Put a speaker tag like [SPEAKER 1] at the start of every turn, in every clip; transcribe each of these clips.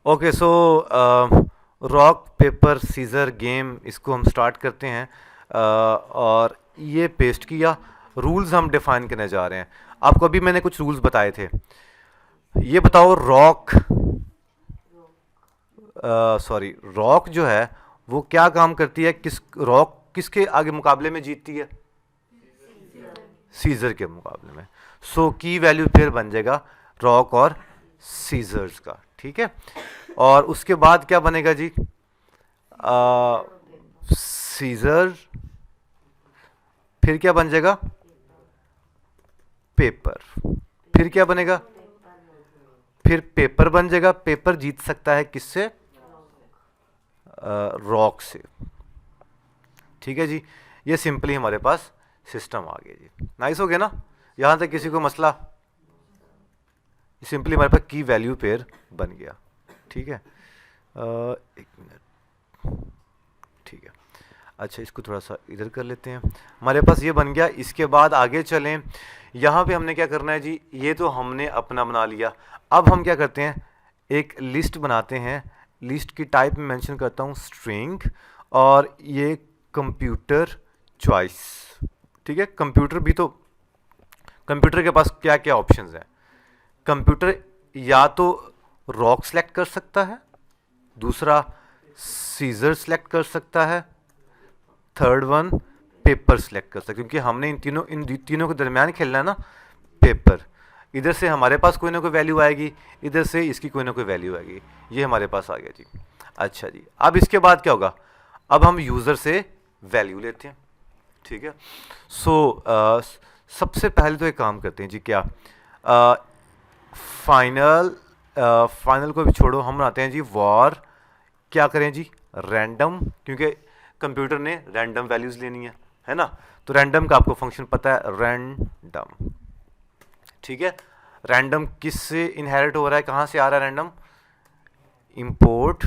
[SPEAKER 1] Okay so rock paper scissor game इसको हम start करते हैं। और ये पेस्ट किया। रूल्स हम डिफाइन करने जा रहे हैं। आपको अभी मैंने कुछ रूल्स बताए थे। ये बताओ रॉक, सॉरी, रॉक जो है वो क्या काम करती है, किस रॉक किसके आगे मुकाबले में जीतती है? सीजर के मुकाबले में। सो की वैल्यू फिर बन जाएगा रॉक और सीजर्स का। ठीक है। और उसके बाद क्या बनेगा जी? सीजर, फिर क्या बन जाएगा? पेपर। फिर क्या बनेगा? फिर पेपर बन जाएगा। पेपर जीत सकता है किससे? रॉक से। ठीक है जी। ये सिंपली हमारे पास सिस्टम आ गया जी। नाइस हो गया ना? यहां तक किसी को मसला? सिंपली हमारे पास की वैल्यू पेयर बन गया। ठीक है। एक मिनट। ठीक है। अच्छा, इसको थोड़ा सा इधर कर लेते हैं। हमारे पास ये बन गया। इसके बाद आगे चलें। यहाँ पे हमने क्या करना है जी? ये तो हमने अपना बना लिया। अब हम क्या करते हैं? एक लिस्ट बनाते हैं। लिस्ट की टाइप में मेंशन करता हूँ स्ट्रिंग, और ये कंप्यूटर चॉइस। ठीक है। कंप्यूटर भी तो, कंप्यूटर के पास क्या क्या ऑप्शंस हैं? कंप्यूटर या तो रॉक सेलेक्ट कर सकता है, दूसरा सीजर सेलेक्ट कर सकता है, थर्ड वन पेपर सेलेक्ट कर सकते हैं, क्योंकि हमने इन तीनों के दरमियान खेलना है ना। पेपर, इधर से हमारे पास कोई ना कोई वैल्यू आएगी, इधर से इसकी कोई ना कोई वैल्यू आएगी। ये हमारे पास आ गया जी। अच्छा जी, अब इसके बाद क्या होगा? अब हम यूज़र से वैल्यू लेते हैं। ठीक है। सो सबसे पहले तो एक काम करते हैं जी। क्या? फाइनल, फाइनल को भी छोड़ो, हम बनाते हैं जी वॉर। क्या करें जी? रैंडम, क्योंकि कंप्यूटर ने रैंडम वैल्यूज लेनी है ना? तो रैंडम का आपको फंक्शन पता है, रैंडम। ठीक है। रैंडम किससे इनहेरिट हो रहा है, कहां से आ रहा है रैंडम? Import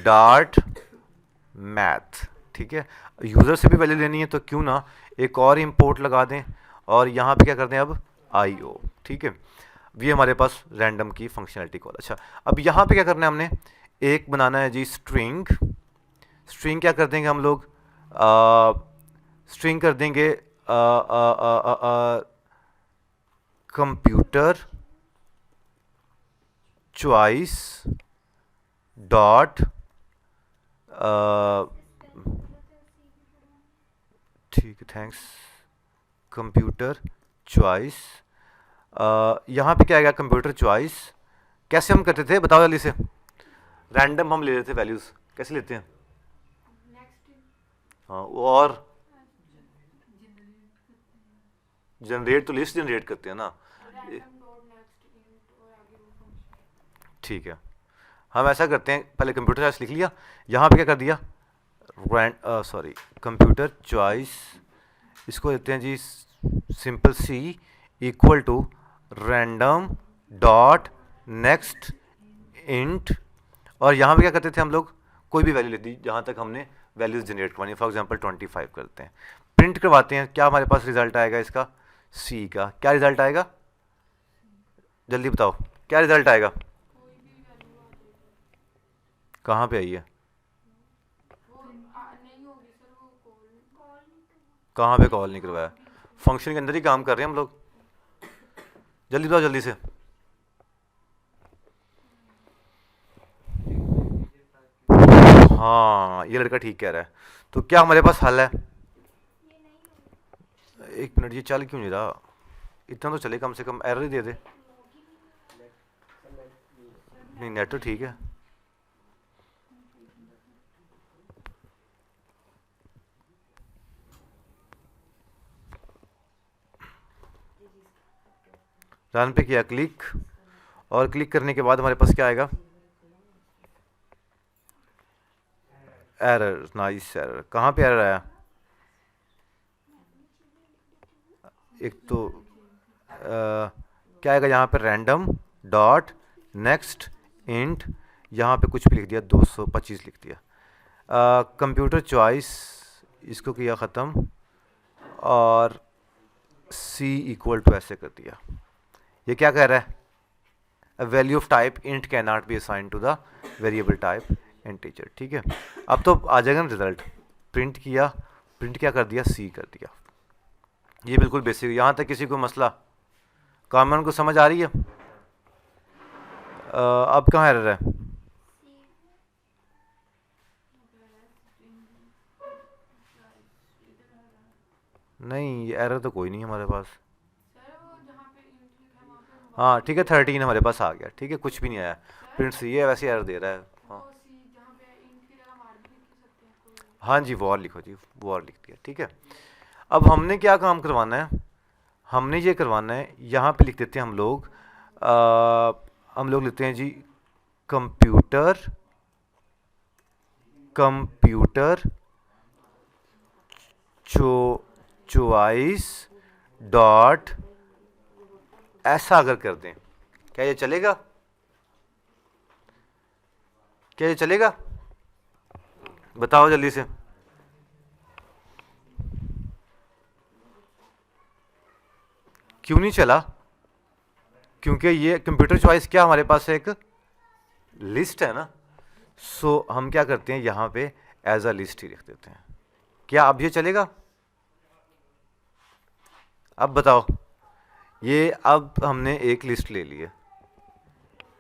[SPEAKER 1] dart math. ठीक है। यूजर से भी वैल्यू लेनी है तो क्यों ना एक और इंपोर्ट लगा दें, और यहां पे क्या करते हैं अब? आईओ। ठीक है। ये हमारे पास रैंडम की फंक्शनैलिटी कॉल। अच्छा, अब यहां पे क्या करना है हमने? एक बनाना है जी स्ट्रिंग। स्ट्रिंग क्या कर देंगे हम लोग? स्ट्रिंग कर देंगे कंप्यूटर चॉइस डॉट, ठीक है, थैंक्स, कंप्यूटर चॉइस। यहाँ पे क्या आएगा? Computer choice. कैसे हम करते थे बताओ जल्दी से? रैंडम हम ले लेते थे वैल्यूज। कैसे लेते हैं? हाँ, और जनरेट तो लिस्ट जनरेट करते हैं ना। ठीक है। हम ऐसा करते हैं, पहले कंप्यूटर चॉइस लिख लिया, यहाँ पे क्या कर दिया? सॉरी, कंप्यूटर चॉइस, इसको देते हैं जी simple c equal to random dot next int. और यहाँ पे क्या करते थे हम लोग? कोई भी वैल्यू लेती जहाँ तक हमने वैल्यूज जनरेट करवानी। फॉर एग्जांपल 25 करते हैं, प्रिंट करवाते हैं। क्या हमारे पास रिजल्ट आएगा इसका? सी का। क्या रिजल्ट आएगा? जल्दी बताओ, क्या रिजल्ट आएगा? कहाँ पे आई है? कहाँ पे कॉल नहीं करवाया? फंक्शन के अंदर ही काम कर रहे हैं हम लोग। जल्दी बताओ जल्दी से। हाँ, ये लड़का ठीक कह रहा है। तो क्या हमारे पास हल है? एक मिनट, ये चल क्यों नहीं रहा? इतना तो चले, कम से कम एरर ही दे दे। नहीं, नेट तो ठीक है। रन पे किया क्लिक, और क्लिक करने के बाद हमारे पास क्या आएगा? Error, nice error. कहाँ पे एरर आया? एक तो क्या आएगा यहाँ पे? रैंडम डॉट नेक्स्ट इंट, यहाँ पे कुछ भी लिख दिया, 225 लिख दिया। कंप्यूटर चॉइस, इसको किया ख़त्म, और सी इक्वल टू ऐसे कर दिया। ये क्या कह रहा है? a value of type int cannot be assigned to the variable type integer। ठीक है, अब तो आ जाएगा ना रिजल्ट। प्रिंट किया, प्रिंट क्या कर दिया, सी कर दिया। ये बिल्कुल बेसिक, यहाँ तक किसी को मसला कॉमन को समझ आ रही है? अब कहाँ एरर है? नहीं, ये एरर तो कोई नहीं है हमारे पास। हाँ ठीक है, 13 हमारे पास आ गया। ठीक है, कुछ भी नहीं आया, प्रिंट सी है, वैसे एरर दे रहा है। हाँ हाँ जी, वॉर लिखो जी, वॉर लिख दिया। ठीक है, अब हमने क्या काम करवाना है, हमने ये करवाना है, यहाँ पे लिख देते हैं हम लोग लिखते हैं जी कंप्यूटर चॉइस डॉट, ऐसा अगर कर दें, क्या ये चलेगा? क्या ये चलेगा? बताओ जल्दी से। क्यों नहीं चला? क्योंकि ये कंप्यूटर चॉइस क्या हमारे पास एक लिस्ट है ना। सो हम क्या करते हैं, यहाँ पे एज अ लिस्ट ही लिख देते हैं। क्या अब ये चलेगा? अब बताओ, ये अब हमने एक लिस्ट ले ली है,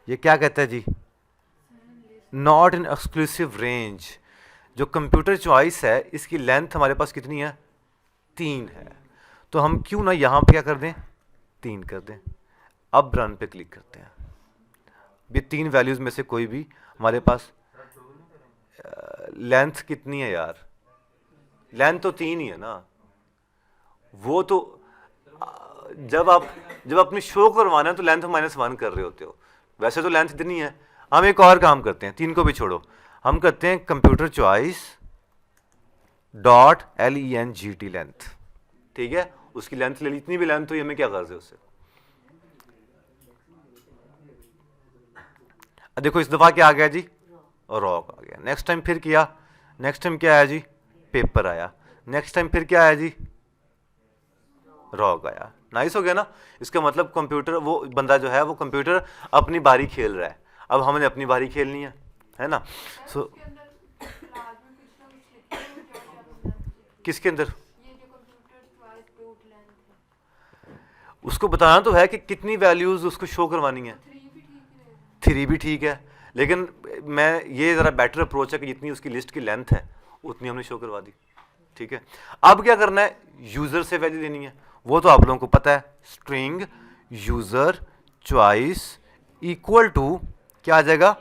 [SPEAKER 1] ये क्या कहता है जी, नॉट इन एक्सक्लूसिव रेंज। जो कंप्यूटर चॉइस है इसकी लेंथ हमारे पास कितनी है, 3 है। तो हम क्यों ना यहाँ पे क्या कर दें, 3 कर दें। अब रन पे क्लिक करते हैं, ये 3 वैल्यूज में से कोई भी हमारे पास, लेंथ कितनी है यार, लेंथ तो 3 ही है ना। वो तो जब अपनी शो करवाना है तो लेंथ -1 कर रहे होते हो, वैसे तो लेंथ इतनी है। हम एक और काम करते हैं, 3 को भी छोड़ो, हम करते हैं computer choice dot LENGT length. ठीक है, उसकी लेंथ ले ली, इतनी भी लेंथ तो हमें क्या गर्ज है उससे। देखो इस दफा क्या आ गया जी, रॉक आ गया। नेक्स्ट टाइम फिर किया, नेक्स्ट टाइम क्या आया जी, पेपर आया। नेक्स्ट टाइम फिर क्या आया जी, रॉक आया। नाइस हो गया ना। इसका मतलब कंप्यूटर, वो बंदा जो है वो कंप्यूटर अपनी बारी खेल रहा है। अब हमने अपनी बारी खेलनी है ना। सो किसके अंदर, उसको बताना तो है कि कितनी वैल्यूज उसको शो करवानी है। 3 भी ठीक है, लेकिन मैं ये ज़रा बेटर अप्रोच है कि जितनी उसकी लिस्ट की लेंथ है उतनी हमने शो करवा दी। ठीक है, अब क्या करना है, यूज़र से वैल्यू लेनी है, वो तो आप लोगों को पता है, string user choice equal to क्या आ जाएगा,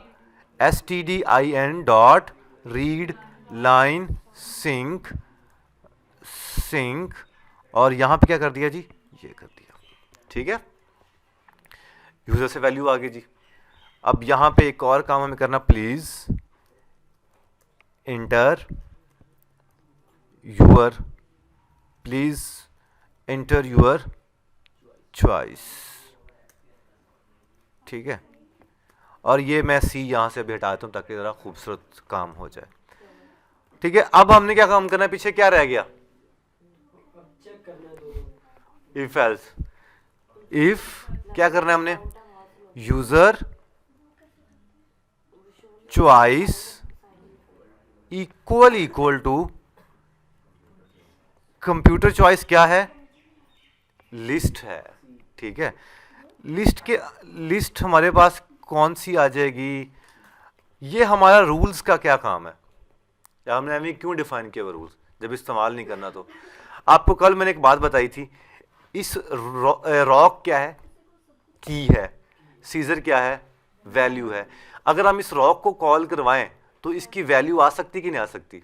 [SPEAKER 1] stdin dot read line sync, और यहाँ पे क्या कर दिया जी, ये कर दिया। ठीक है, यूज़र से वैल्यू आ गई जी। अब यहाँ पे एक और काम हमें करना, प्लीज इंटर यूर चॉइस। ठीक है, और ये मैं सी यहाँ से भी हटाता हूँ ताकि ज़रा खूबसूरत काम हो जाए। ठीक है, अब हमने क्या काम करना है, पीछे क्या रह गया, इफ एल्स। इफ क्या करना है हमने, user choice equal to computer choice क्या है, लिस्ट है। ठीक है, लिस्ट हमारे पास कौन सी आ जाएगी, ये हमारा रूल्स का क्या काम है, या हमने हमें क्यों डिफाइन किया वो रूल्स, जब इस्तेमाल नहीं करना। तो आपको कल मैंने एक बात बताई थी, इस रॉक क्या है, की है, सीजर क्या है, वैल्यू है। अगर हम इस रॉक को कॉल करवाएं तो इसकी वैल्यू आ सकती कि नहीं आ सकती,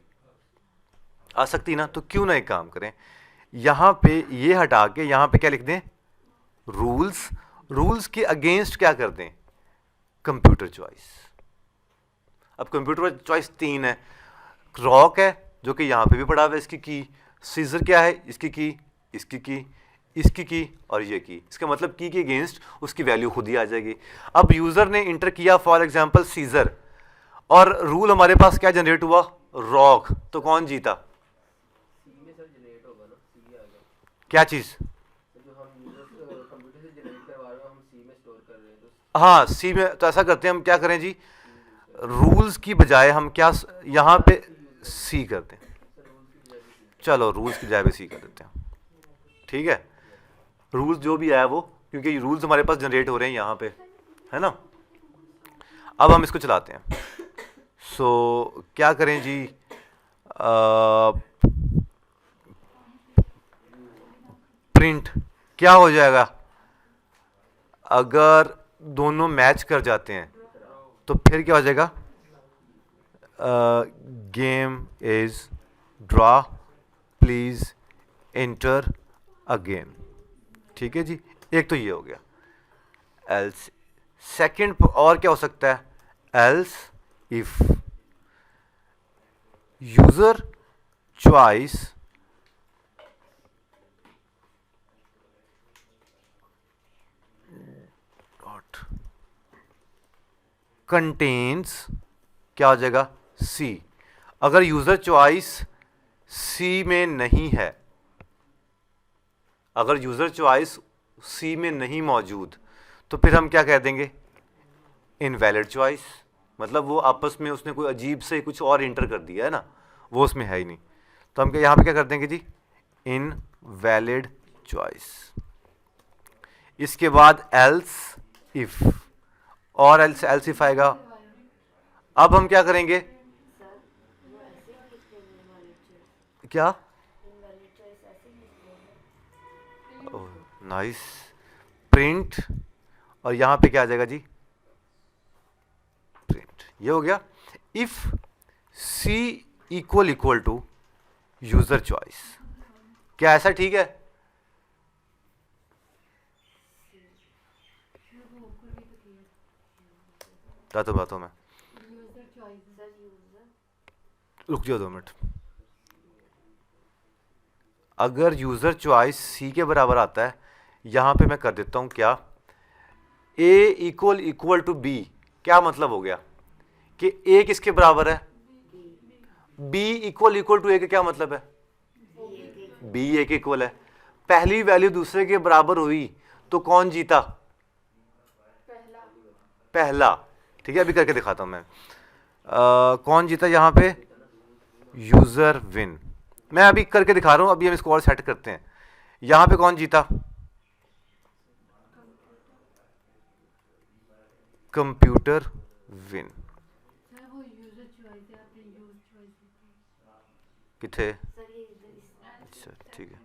[SPEAKER 1] आ सकती ना। तो क्यों ना एक काम करें, यहां पे ये हटा के यहां पे क्या लिख दें, रूल्स के अगेंस्ट क्या कर दें, कंप्यूटर चॉइस। अब कंप्यूटर चॉइस 3 है, रॉक है जो कि यहां पे भी पड़ा हुआ है, इसकी की, सीजर क्या है, इसकी की, इसकी की, इसकी की, और ये की। इसका मतलब की के अगेंस्ट उसकी वैल्यू खुद ही आ जाएगी। अब यूजर ने इंटर किया फॉर एग्जांपल सीजर, और रूल हमारे पास क्या जनरेट हुआ, रॉक, तो कौन जीता, क्या चीज,
[SPEAKER 2] जो हम कंप्यूटर से जनरेट करवा रहे हो, हम सी में स्टोर कर रहे हैं, तो
[SPEAKER 1] हाँ सी में, तो ऐसा करते हैं हम, क्या करें जी, रूल्स की बजाय हम क्या यहाँ पे सी करते हैं। चलो रूल्स की बजाय भी सी कर देते हैं, ठीक है। रूल्स जो भी आया वो, क्योंकि रूल्स हमारे पास जनरेट हो रहे हैं यहाँ पे, है ना। अब हम इसको चलाते हैं। सो क्या करें जी, प्रिंट क्या हो जाएगा, अगर दोनों मैच कर जाते हैं तो फिर क्या हो जाएगा, game is draw, please enter again. ठीक है जी, एक तो ये हो गया। एल्स सेकंड और क्या हो सकता है, else if user choice dot contains, क्या हो जाएगा, सी। अगर यूजर चॉइस सी में नहीं है, अगर यूजर चॉइस सी में नहीं मौजूद, तो फिर हम क्या कह देंगे, इनवैलिड चॉइस। मतलब वो आपस में उसने कोई अजीब से कुछ और इंटर कर दिया है ना, वो उसमें है ही नहीं। तो हम यहाँ पे क्या कर देंगे जी, इनवैलिड चॉइस। इसके बाद एल्स इफ, और एल्स एल्स इफ आएगा। अब हम क्या करेंगे, क्या, नाइस, प्रिंट, और यहां पे क्या आ जाएगा जी, प्रिंट। ये हो गया if c equal equal to user choice. क्या ऐसा ठीक है, तो बातों में रुक जाओ 2 मिनट। अगर यूजर चॉइस सी के बराबर आता है, यहां पे मैं कर देता हूं क्या, ए इक्वल इक्वल टू बी। क्या मतलब हो गया कि ए किसके बराबर है, बी इक्वल इक्वल टू ए का क्या मतलब है, बी ए के इक्वल है। पहली वैल्यू दूसरे के बराबर हुई तो कौन जीता, पहला। ठीक है, अभी करके दिखाता हूं मैं। कौन जीता यहां पे, यूजर विन। मैं अभी करके दिखा रहा हूं, अभी हम इसको और सेट करते हैं। यहां पे कौन जीता, कंप्यूटर विन। किथे, अच्छा ठीक है,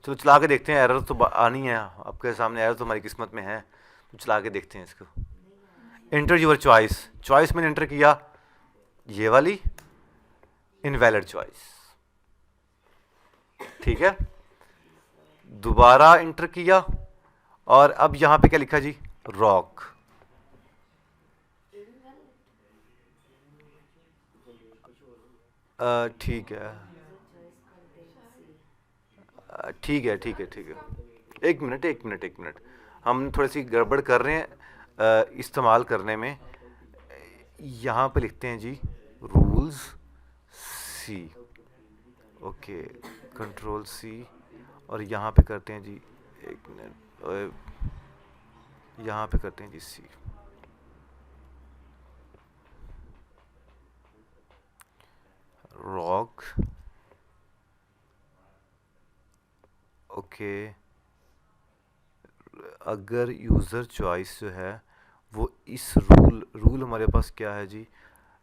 [SPEAKER 1] चलो चला के देखते हैं। एरर तो आनी है आपके सामने, एरर तो हमारी किस्मत में है, तो चला के देखते हैं इसको। एंटर यूर चॉइस, चॉइस मैंने एंटर किया ये वाली, इनवैलिड चॉइस। ठीक है, दोबारा एंटर किया, और अब यहां पे क्या लिखा जी, रॉक। ठीक है, ठीक है, ठीक है, ठीक है, एक मिनट, एक मिनट, एक मिनट, हम थोड़ी सी गड़बड़ कर रहे हैं इस्तेमाल करने में। यहाँ पे लिखते हैं जी रूल्स सी, ओके, कंट्रोल सी, और यहाँ पे करते हैं जी, एक मिनट, यहाँ पे करते हैं जी सी, रॉक, ओके। अगर यूज़र चॉइस जो है वो इस रूल हमारे पास क्या है जी,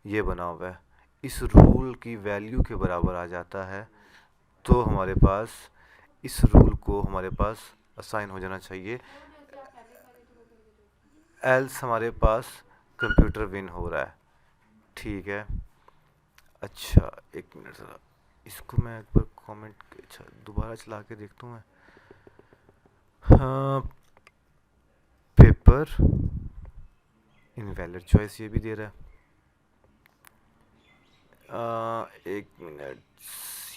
[SPEAKER 1] ये बना हुआ है, इस रूल की वैल्यू के बराबर आ जाता है, तो हमारे पास इस रूल को हमारे पास असाइन हो जाना चाहिए, एल्स हमारे पास कंप्यूटर विन हो रहा है। ठीक है, अच्छा एक मिनट ज़रा, इसको मैं एक बार कमेंट, अच्छा दोबारा चला के देखता हूँ मैं। हाँ, पेपर इनवैलिड चॉइस ये भी दे रहा है। एक मिनट,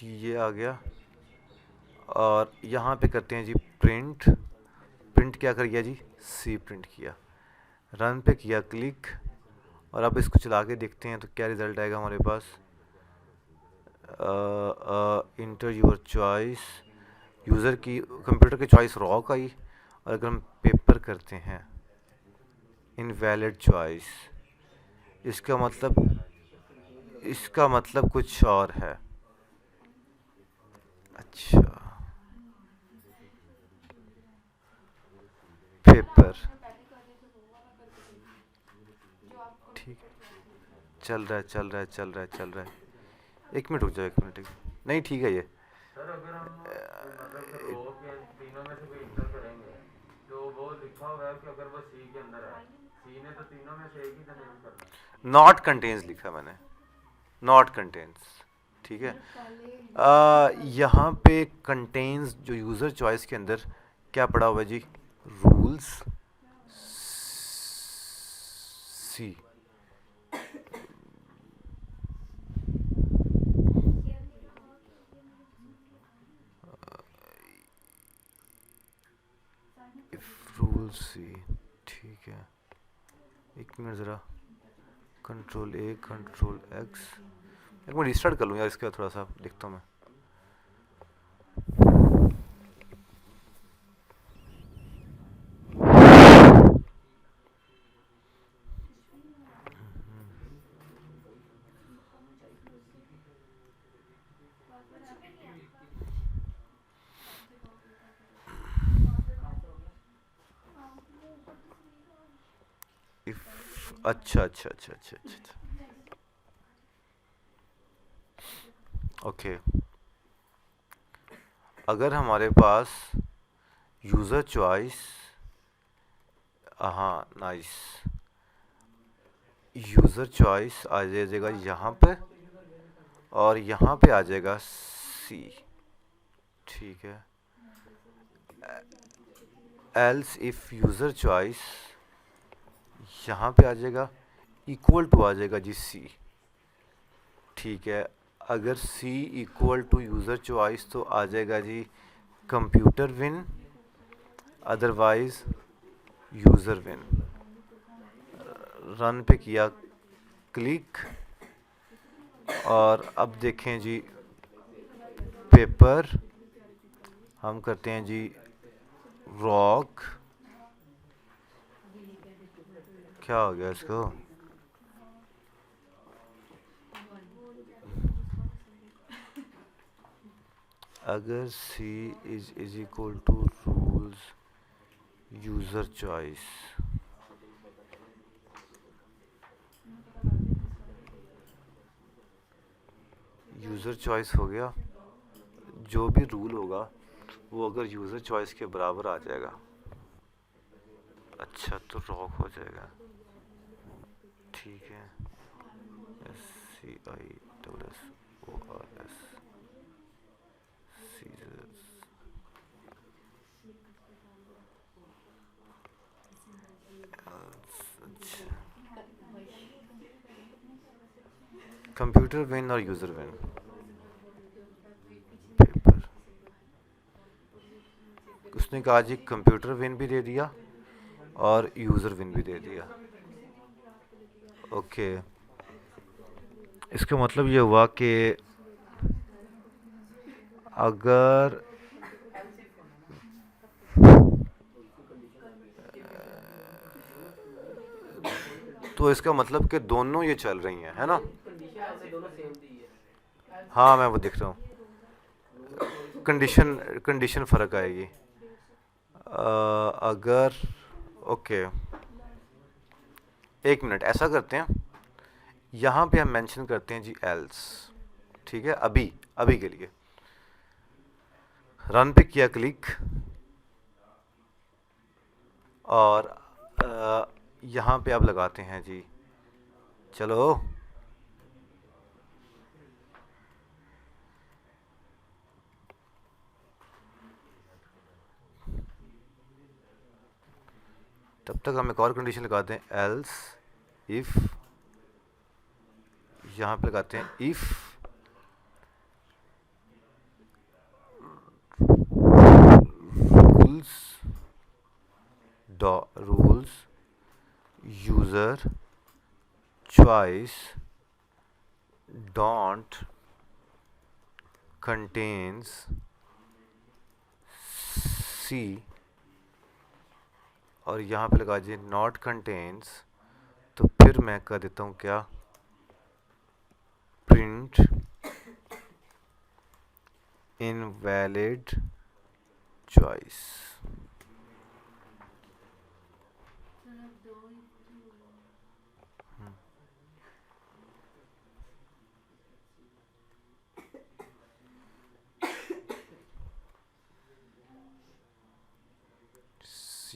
[SPEAKER 1] ये आ गया, और यहाँ पे करते हैं जी प्रिंट। प्रिंट क्या कर गया जी, सी प्रिंट किया, रन पे किया क्लिक, और अब इसको चला के देखते हैं तो क्या रिज़ल्ट आएगा हमारे पास। इंटर यूर चॉइस, यूज़र की कंप्यूटर की चॉइस रॉक आई, और अगर हम पेपर करते हैं इनवैलिड चॉइस, इसका मतलब कुछ और है। अच्छा, पेपर, ठीक, चल रहा है चल रहा है चल रहा है चल रहा है। एक मिनट रुक जाओ, एक मिनट, नहीं ठीक है ये।
[SPEAKER 2] सर अगर हम मतलब रो के तीनों में से कोई इंटर करेंगे तो वो लिखा हुआ है कि अगर वो सी के अंदर है, सी ने तो तीनों में से एक ही कंटेन करना है।
[SPEAKER 1] नॉट कंटेन्स लिखा है मैंने, नॉट कंटेन्स, ठीक है। यहाँ पे कंटेन्स जो यूज़र चॉइस के अंदर क्या पड़ा हुआ है जी, रूल्स सी, इफ रूल सी, ठीक है। एक मिनट ज़रा, कंट्रोल ए कंट्रोल एक्स, एक मिनट रिस्टार्ट कर लूँ यार, इसके बाद थोड़ा सा देखता हूँ मैं। इफ, अच्छा अच्छा अच्छा अच्छा अच्छा अच्छा, ओके। अगर हमारे पास यूज़र चॉइस, हाँ नाइस, यूज़र चॉइस आ जाएगा यहाँ पे और यहाँ पे आ जाएगा सी, ठीक है। एल्स इफ यूज़र चॉइस यहाँ पे आ जाएगा, इक्वल टू आ जाएगा जी सी, ठीक है। अगर c equal to user choice तो आ जाएगा जी computer win, otherwise user win. Run पे किया क्लिक, और अब देखें जी पेपर, हम करते हैं जी रॉक, क्या हो गया इसको, अगर c is equal to rules user choice, user choice हो गया, जो भी रूल होगा वो अगर यूज़र चॉइस के बराबर आ जाएगा, अच्छा तो रॉक हो जाएगा, ठीक है। S C I double S O R S, scissors, अच्छा, कंप्यूटर विन और यूज़र विन, पेपर, उसने कहा जी कंप्यूटर विन भी दे दिया और यूज़र विन भी दे दिया, ओके। इसका मतलब ये हुआ कि अगर तो इसका मतलब कि दोनों ये चल रही हैं, है ना। हाँ मैं वो देख रहा हूँ, कंडीशन कंडीशन फ़र्क आएगी। अगर, ओके, एक मिनट ऐसा करते हैं, यहाँ पे हम मेंशन करते हैं जी एल्स, ठीक है। अभी अभी के लिए रन पे किया क्लिक, और यहाँ पे अब लगाते हैं जी, चलो तब तक हम एक और कंडीशन लगाते हैं, एल्स इफ़, यहाँ पे लगाते हैं if rules rules user choice don't contains c, और यहाँ पे लगा दीजिए नॉट कंटेन्स, तो फिर मैं कर देता हूँ क्या, प्रिंट इनवैलिड चॉइस।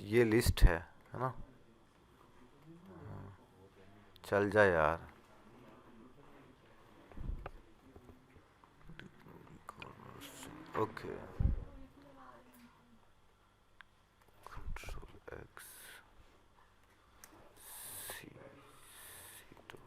[SPEAKER 1] ये लिस्ट है ना, चल जाए यार। ओके, कंट्रोल एक्स सी सी2।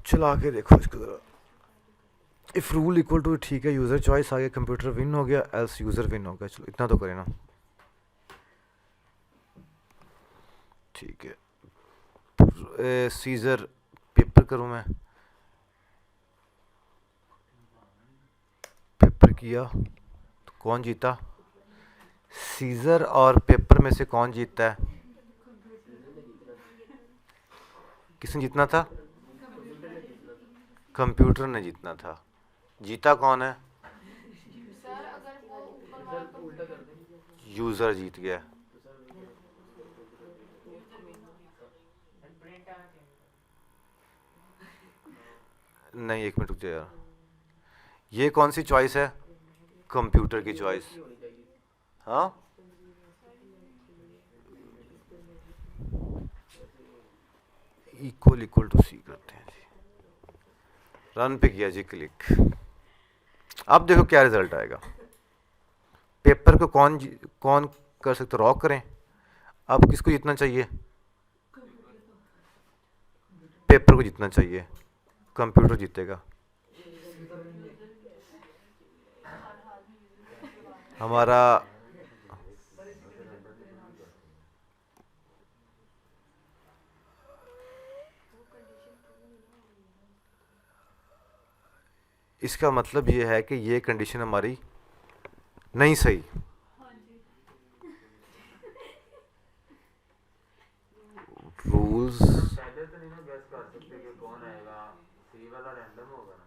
[SPEAKER 1] चला के देखो इसको जरा। इफ रूल इक्वल टू, ठीक है, यूज़र चॉइस आ गया, कंप्यूटर विन हो गया, एल्स यूज़र विन हो गया। चलो इतना तो करें ना, ठीक है। सीजर पेपर करूँ मैं, पेपर किया तो कौन जीता? सीजर और पेपर में से कौन जीतता है? किसने जीतना था? कंप्यूटर ने जीतना था। जीता कौन है? यूज़र जीत गया। नहीं, एक मिनट रुक जाओ यार, ये कौन सी चॉइस है? कंप्यूटर की चॉइस। हाँ, इक्वल टू सी करते हैं जी, रन पे किया जी क्लिक। अब देखो क्या रिजल्ट आएगा। पेपर को कौन कर सकते, रॉक करें। अब किसको जीतना चाहिए? पेपर को जीतना चाहिए, कंप्यूटर जीतेगा। हमारा इसका मतलब ये है कि ये कंडीशन हमारी नहीं सही। रूल्स
[SPEAKER 2] पहले तो नहीं ना गैस कर सकते कि कौन आएगा, सी वाला रैंडम होगा ना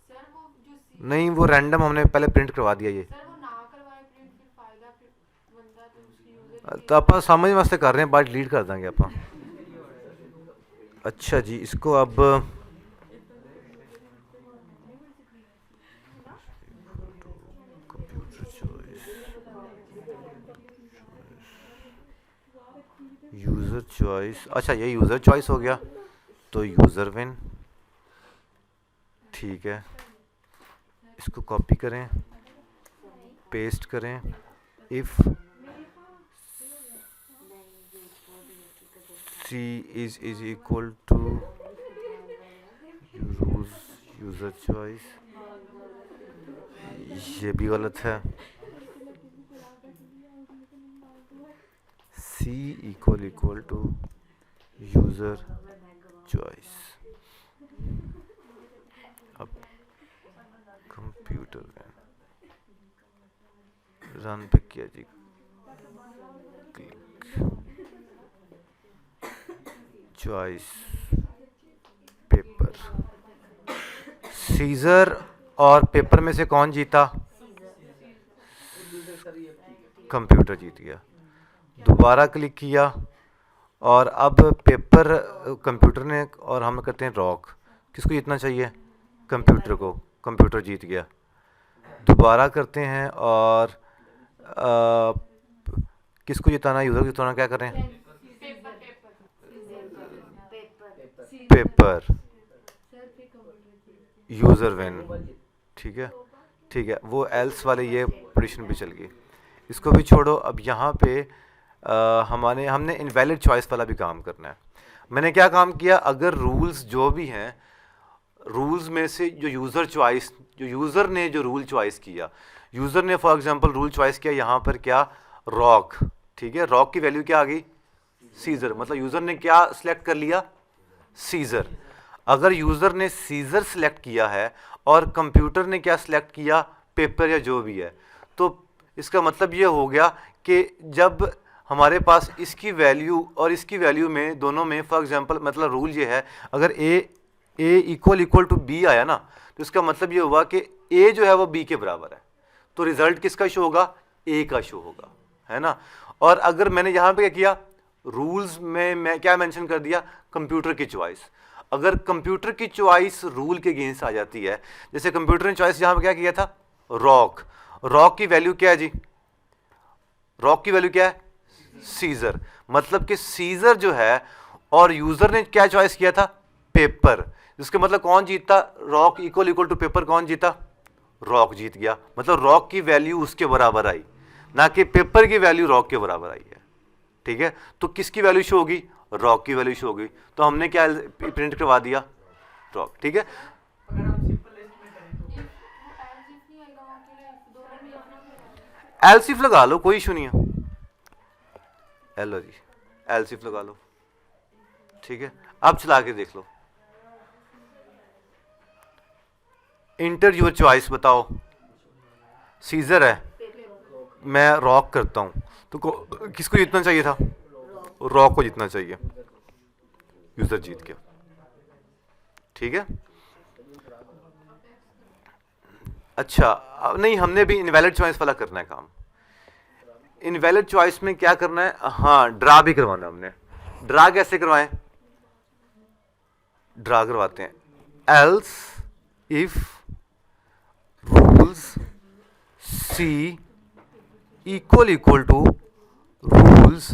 [SPEAKER 3] सर। वो जो सी
[SPEAKER 1] नहीं, वो रैंडम हमने पहले प्रिंट करवा दिया ये।
[SPEAKER 3] सर वो ना करवाए प्रिंट, फिर फायदा फिर बंदा तो उसकी यूजर
[SPEAKER 1] तो अपन समझ वास्ते कर रहे हैं, बात डिलीट कर देंगे अपन। अच्छा जी, इसको अब यूज़र चॉइस, अच्छा ये यूज़र चॉइस हो गया, तो यूज़र विन। ठीक है, इसको कॉपी करें, पेस्ट करें। If c is equal to user choice, ये भी गलत है। C equal to user choice. अब कंप्यूटर में रन पे किया जी क्लिक, चॉइस पेपर। सीजर और पेपर में से कौन जीता? कंप्यूटर जीत गया। दोबारा क्लिक किया और अब पेपर कंप्यूटर ने, और हम करते हैं रॉक। किसको जीतना चाहिए? कंप्यूटर को, कंप्यूटर जीत गया। दोबारा करते हैं और किसको जिताना? यूज़र को जिताना। क्या करें? Paper, user win. ठीक है, ठीक है, वो एल्स वाले ये पोजीशन पे चल गई। इसको भी छोड़ो। अब यहाँ पे हमने इनवैलिड चॉइस वाला भी काम करना है। मैंने क्या काम किया? अगर रूल्स जो भी हैं रूल्स में से जो यूज़र ने जो रूल चॉइस किया, यूज़र ने फॉर एग्जांपल रूल चॉइस किया यहाँ पर क्या, रॉक, ठीक है, रॉक की वैल्यू क्या आ गई, सीजर, मतलब यूज़र ने क्या सिलेक्ट कर लिया, सीजर। अगर यूज़र ने सीजर सिलेक्ट किया है और कंप्यूटर ने क्या सिलेक्ट किया, पेपर या जो भी है, तो इसका मतलब ये हो गया कि जब हमारे पास इसकी वैल्यू और इसकी वैल्यू में दोनों में फॉर एग्जांपल मतलब रूल ये है, अगर ए इक्वल टू बी आया ना, तो इसका मतलब ये हुआ कि ए जो है वो बी के बराबर है, तो रिजल्ट किसका शो होगा, ए का शो होगा, है ना। और अगर मैंने यहाँ पे क्या किया, रूल्स में मैं क्या मेंशन कर दिया, कंप्यूटर की चॉइस। अगर कंप्यूटर की चॉइस रूल के अगेंस्ट आ जाती है, जैसे कंप्यूटर ने चॉइस यहाँ पे क्या किया था, रॉक, रॉक की वैल्यू क्या है जी, रॉक की वैल्यू क्या है, सीजर, मतलब कि सीजर जो है, और यूजर ने क्या चॉइस किया था, पेपर, जिसका मतलब कौन जीतता, रॉक इक्वल टू पेपर, कौन जीता, रॉक जीत गया, मतलब रॉक की वैल्यू उसके बराबर आई, ना कि पेपर की वैल्यू रॉक के बराबर आई है, ठीक है। तो किसकी वैल्यू शो होगी, रॉक की वैल्यू शो होगी, तो हमने क्या प्रिंट करवा दिया, रॉक, ठीक है।
[SPEAKER 4] अगर हम सिंपल लिस्ट में करें तो
[SPEAKER 3] एलजीफ नहीं आएगा वहाँ के लिए, दोनों में अपना
[SPEAKER 1] एलसीफ लगा लो, कोई इशू नहीं है, हेलो जी, एलसीफ लगा लो, ठीक है। अब चला के देख लो, इंटर योर चॉइस, बताओ, सीजर है, मैं रॉक करता हूं, तो किसको जीतना चाहिए था, रॉक को जीतना चाहिए, यूजर जीत गया, ठीक है। अच्छा, अब नहीं, हमने भी इनवैलिड चॉइस वाला करना है काम। इनवैलिड चॉइस में क्या करना है, हाँ, ड्रा भी करवाना है हमने। ड्रा कैसे करवाएं, ड्रा करवाते हैं, else if rules c equal to rules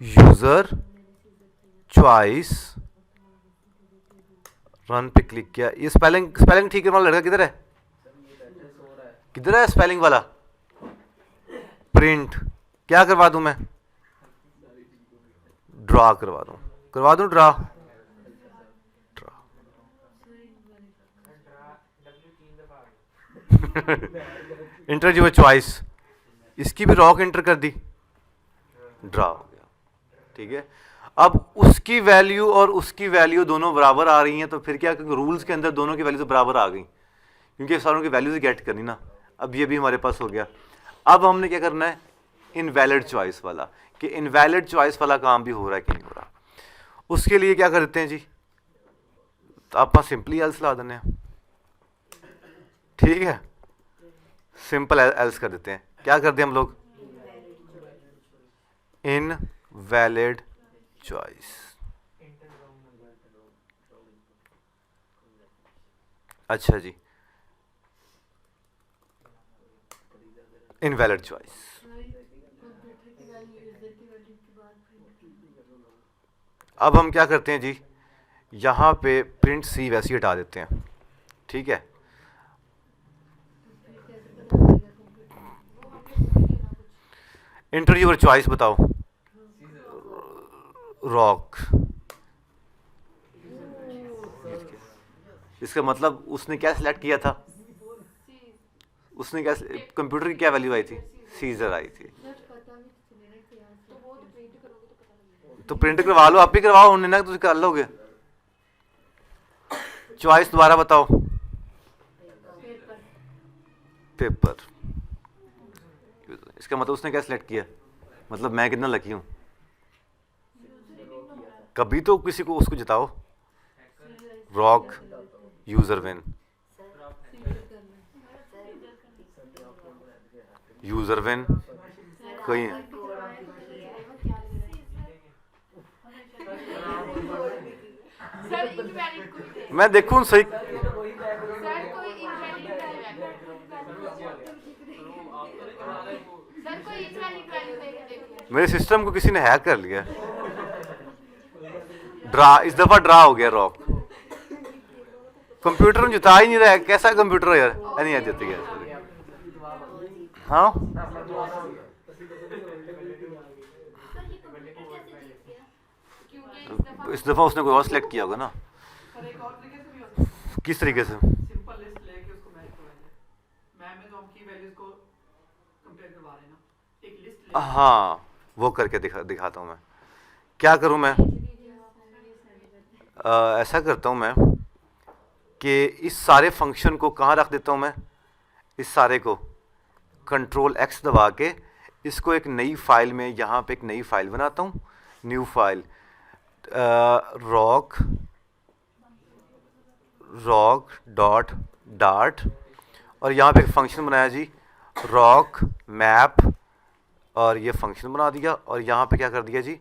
[SPEAKER 1] user choice, run पे क्लिक किया। ये स्पेलिंग ठीक है वाला लड़का किधर है, किधर है स्पेलिंग वाला, प्रिंट क्या करवा दूं मैं, ड्रा करवा दूं ड्रा, इंटर योर चॉइस, इसकी भी रॉक इंटर कर दी, ड्रा हो गया, ठीक है। अब उसकी वैल्यू और उसकी वैल्यू दोनों बराबर आ रही हैं, तो फिर क्या, क्योंकि रूल्स के अंदर दोनों की वैल्यू तो बराबर आ गई, क्योंकि सारों की वैल्यूज गेट करनी ना। अब ये भी हमारे पास हो गया। अब हमने क्या करना है, इनवैलिड चॉइस वाला, कि इनवैलिड चॉइस वाला काम भी हो रहा है कि नहीं हो रहा। उसके लिए क्या करते हैं जी, तो आप सिंपली एल्स ला देने हैं, ठीक है, सिंपल एल्स कर देते हैं। क्या करते हैं हम लोग, इनवैलिड चॉइस, अच्छा जी, इनवैलिड चॉइस।
[SPEAKER 3] कंप्यूटर की वैल्यू यूजर की वैल्यू के बाद
[SPEAKER 1] अब हम क्या करते हैं जी, यहाँ पे प्रिंट सी वैसे ही हटा देते हैं, ठीक है। इंटर योर चॉइस, बताओ, रॉक, इसका मतलब उसने क्या सिलेक्ट किया था, उसने क्या, कंप्यूटर की क्या वैल्यू आई थी, सीजर आई थी,
[SPEAKER 3] तो वो तो प्रिंट करोगे तो पता लगेगा।
[SPEAKER 1] तो प्रिंट करवा लो, आप ही करवाओ, उन्हें ना तुम कर लोगे। चॉइस दोबारा बताओ, पेपर, इसका मतलब उसने क्या सिलेक्ट किया, मतलब मैं कितना लकी हूं, कभी तो किसी को उसको जिताओ, rock, user win, user win, कोई
[SPEAKER 3] सर इनवैलिड कोई दे,
[SPEAKER 1] मैं देखूं सही,
[SPEAKER 3] सर कोई इनवैलिड सर कोई इनवैलिड वैल्यू दे के देखिए।
[SPEAKER 1] मेरे सिस्टम को किसी ने हैक कर लिया, ड्रा, इस दफा ड्रा हो गया रॉक, कंप्यूटर में जुता ही नहीं रहा है, कैसा कंप्यूटर है यार, नहीं यार जीत गया, हाँ
[SPEAKER 3] क्योंकि
[SPEAKER 1] इस दफा उसने कोई और सिलेक्ट किया होगा ना,
[SPEAKER 4] सर एक और तरीके से भी
[SPEAKER 1] किस तरीके से?
[SPEAKER 4] सिंपल लिस्ट लेके उसको मैच करवाएंगे। मैम में तो हम की वैल्यूज को कंपेयर करवा रहे हैं ना, एक लिस्ट ले।
[SPEAKER 1] हाँ, वो करके दिखाता हूँ मैं। क्या करूँ मैं? ऐसा करता हूँ मैं कि इस सारे फंक्शन को कहाँ रख देता हूँ मैं, इस सारे को कंट्रोल X दबा के इसको एक नई फाइल में, यहाँ पे एक नई फाइल बनाता हूँ, new file rock dot dart, और यहाँ पे एक फंक्शन बनाया जी रॉक मैप, और ये फंक्शन बना दिया, और यहाँ पे क्या कर दिया जी,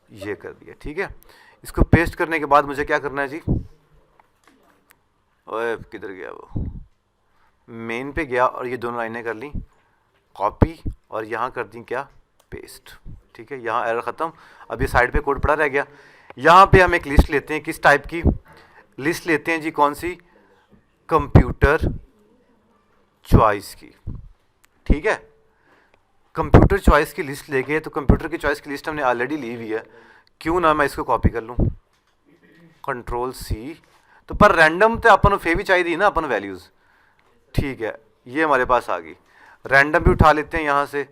[SPEAKER 1] ये कर दिया। ठीक है, इसको पेस्ट करने के बाद मुझे क्या करना है जी, ओए किधर गया वो, मेन पे गया और ये दोनों लाइनें कर ली कॉपी, और यहाँ कर दी क्या, पेस्ट। ठीक है, यहाँ एरर ख़त्म। अब ये साइड पे कोड पड़ा रह गया। यहाँ पे हम एक लिस्ट लेते हैं, किस टाइप की लिस्ट लेते हैं जी, कौन सी, कंप्यूटर चॉइस की। ठीक है, कंप्यूटर चॉइस की लिस्ट लेके, तो कंप्यूटर की चॉइस की लिस्ट हमने ऑलरेडी ली हुई है, क्यों ना मैं इसको कॉपी कर लूँ, कंट्रोल C। तो पर रैंडम तो अपन फे भी चाहिए ना अपन वैल्यूज़। ठीक है, ये हमारे पास आ गई। रैंडम भी उठा लेते हैं यहाँ से,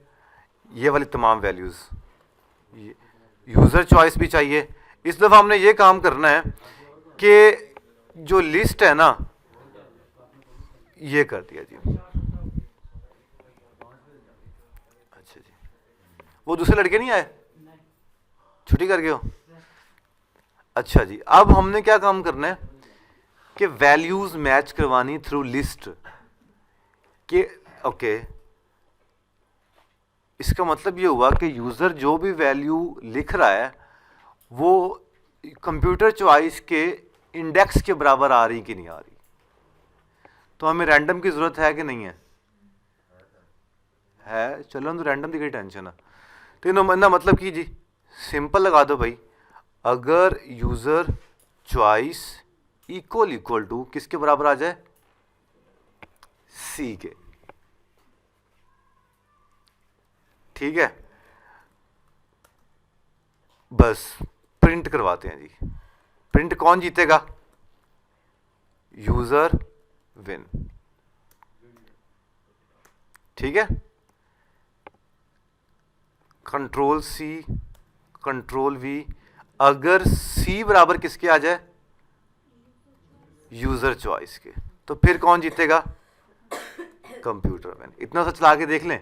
[SPEAKER 1] ये वाली तमाम वैल्यूज़। यूज़र चॉइस भी चाहिए। इस दफ़ा हमने ये काम करना है कि जो लिस्ट है ना, ये कर दिया जी। अच्छा जी, वो दूसरे लड़के नहीं आए, छुट्टी कर गए हो? अच्छा जी, अब हमने क्या काम करना है कि वैल्यूज मैच करवानी थ्रू लिस्ट के। ओके, इसका मतलब ये हुआ कि यूज़र जो भी वैल्यू लिख रहा है वो कंप्यूटर चॉइस के इंडेक्स के बराबर आ रही कि नहीं आ रही। तो हमें रैंडम की ज़रूरत है कि नहीं है? है, चलो तो रैंडम की कोई टेंशन है। तो इन्होंने मतलब की जी, सिंपल लगा दो भाई, अगर यूज़र चॉइस इक्वल टू किसके बराबर आ जाए, C के। ठीक है, बस प्रिंट करवाते हैं जी। प्रिंट कौन जीतेगा, यूज़र विन। ठीक है, कंट्रोल C कंट्रोल V, अगर C बराबर किसके आ जाए, यूज़र चॉइस के, तो फिर कौन जीतेगा, कंप्यूटर विन। इतना सा चला के देख लें,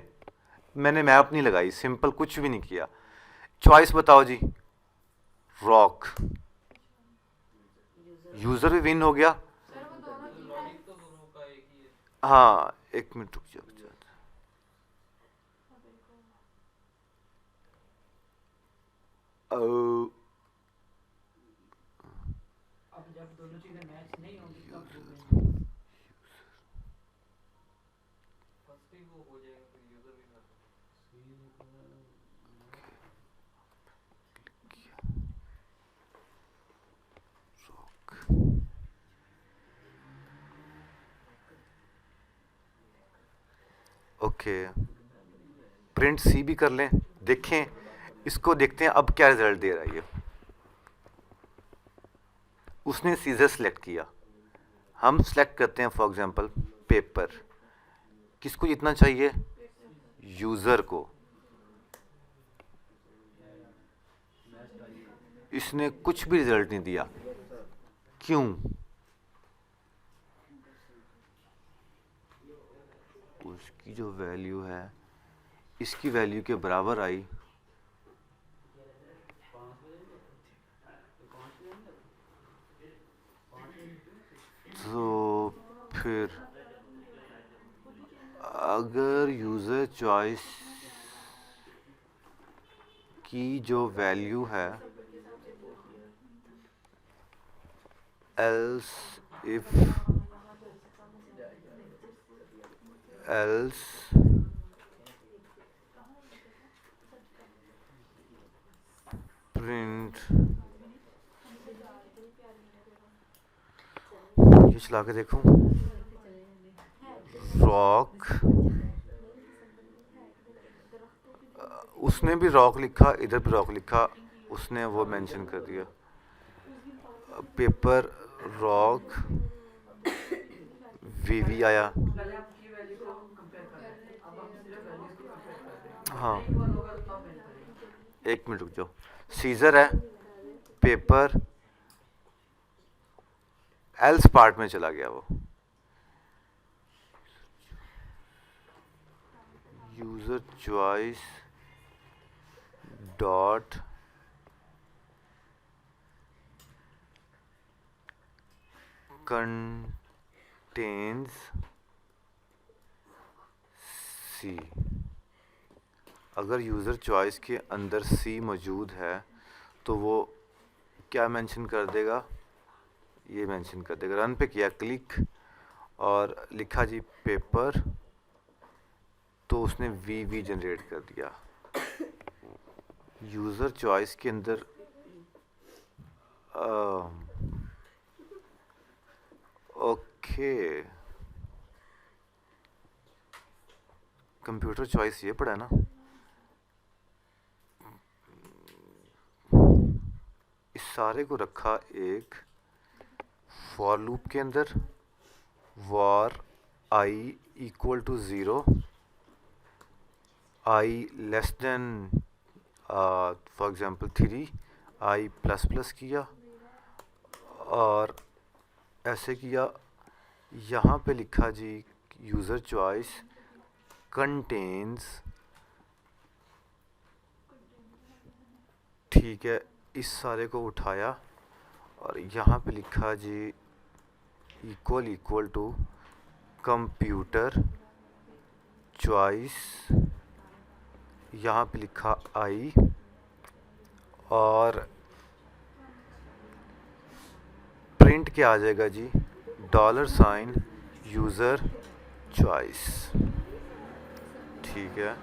[SPEAKER 1] मैंने मैप नहीं लगाई, सिंपल कुछ भी नहीं किया। चॉइस बताओ जी, रॉक, यूज़र भी विन हो गया।
[SPEAKER 3] सर वो दोनों चीजें
[SPEAKER 1] हाँ, एक मिनट रुक जाओ।
[SPEAKER 4] अब जब दोनों चीजें मैच नहीं होंगी तब वो win। फर्स्ट ही वो हो जाएगा, फिर यूजर भी
[SPEAKER 1] ओके, प्रिंट C भी कर लें, देखें इसको, देखते हैं अब क्या रिजल्ट दे रहा है ये। उसने सीजर सेलेक्ट किया, हम सेलेक्ट करते हैं फॉर एग्जांपल पेपर। किसको जितना चाहिए, यूज़र को। इसने कुछ भी रिजल्ट नहीं दिया, क्यों? उसकी जो वैल्यू है इसकी वैल्यू के बराबर आई, तो फिर अगर यूज़र चॉइस की जो वैल्यू है, else प्रिंट, ये चला के देखूं, रॉक, उसने भी रॉक लिखा, इधर भी रॉक लिखा, उसने वो मेंशन कर दिया, पेपर रॉक वी आया।
[SPEAKER 4] पहले हम की वैल्यू को कंपेयर कर रहे थे, अब हम सिर्फ वैल्यूज को कंपेयर कर रहे हैं।
[SPEAKER 1] हाँ
[SPEAKER 4] इक्वल होगा तो तब मैच करेंगे।
[SPEAKER 1] एक मिनट रुक जाओ। सीजर है, पेपर, एल्स पार्ट में चला गया वो। यूजर चॉइस डॉट कंटेन्स सी। अगर यूज़र चॉइस के अंदर सी मौजूद है तो वो क्या मेंशन कर देगा, ये मेंशन कर देगा। रन पे किया क्लिक और लिखा जी पेपर, तो उसने वी जनरेट कर दिया। यूज़र चॉइस के अंदर ओके, कंप्यूटर चॉइस ये पड़ा है ना। इस सारे को रखा एक फॉर लूप के अंदर, var i equal to 0, i less than for example 3, i plus plus किया और ऐसे किया। यहाँ पे लिखा जी यूज़र चॉइस कंटेन्स, ठीक है। इस सारे को उठाया और यहाँ पे लिखा जी इक्वल टू कंप्यूटर चॉइस, यहाँ पे लिखा आई और प्रिंट क्या आ जाएगा जी, $, यूज़र चॉइस, ठीक है।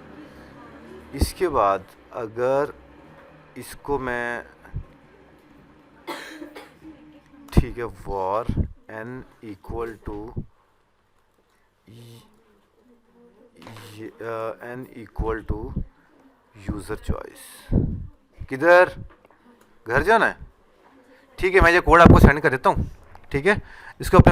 [SPEAKER 1] इसके बाद अगर इसको मैं, ठीक है, var n equal to n equal to user choice. किधर, घर जाना है? ठीक है, मैं ये कोड आपको सेंड कर देता हूँ, ठीक है। इसको अपने